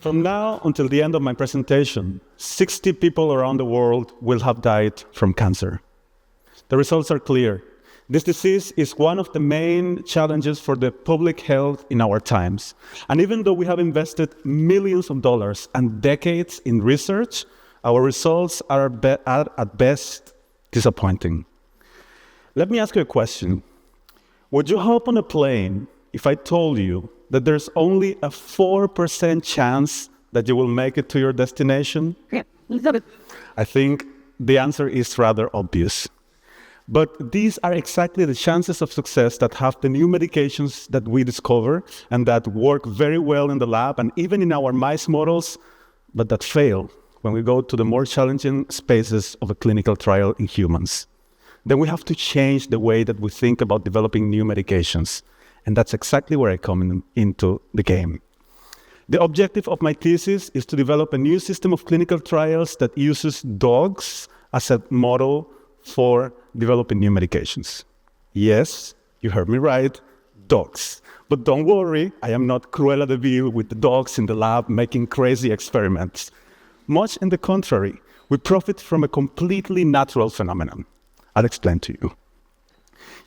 From now until the end of my presentation, 60 people around the world will have died from cancer. The results are clear. This disease is one of the main challenges for the public health in our times. And even though we have invested millions of dollars and decades in research, our results are at best disappointing. Let me ask you a question. Would you hop on a plane if I told you that there's only a 4% chance that you will make it to your destination? I think the answer is rather obvious. But these are exactly the chances of success that have the new medications that we discover and that work very well in the lab and even in our mice models, but that fail when we go to the more challenging spaces of a clinical trial in humans. Then we have to change the way that we think about developing new medications. And that's exactly where I come into the game. The objective of my thesis is to develop a new system of clinical trials that uses dogs as a model for developing new medications. Yes, you heard me right, dogs. But don't worry, I am not Cruella de Vil with the dogs in the lab making crazy experiments. Much in the contrary, we profit from a completely natural phenomenon. I'll explain to you.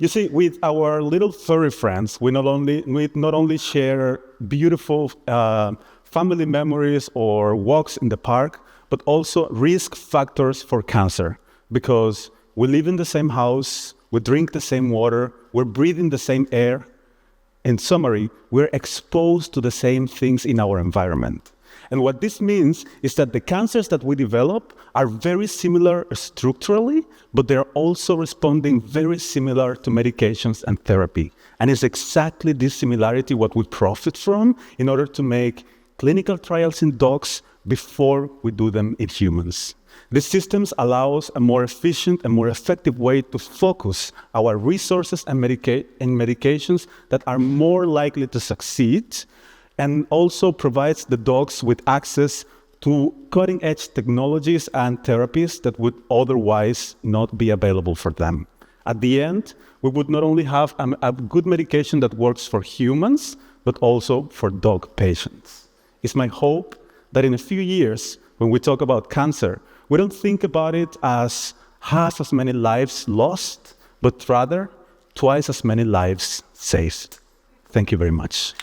You see, with our little furry friends, we not only share beautiful family memories or walks in the park, but also risk factors for cancer, because we live in the same house, we drink the same water, we're breathing the same air. In summary, we're exposed to the same things in our environment. And what this means is that the cancers that we develop are very similar structurally, but they're also responding very similar to medications and therapy. And it's exactly this similarity what we profit from in order to make clinical trials in dogs before we do them in humans. These systems allow us a more efficient and more effective way to focus our resources and medications that are more likely to succeed, and also provides the dogs with access to cutting-edge technologies and therapies that would otherwise not be available for them. At the end, we would not only have a good medication that works for humans, but also for dog patients. It's my hope that in a few years, when we talk about cancer, we don't think about it as half as many lives lost, but rather twice as many lives saved. Thank you very much.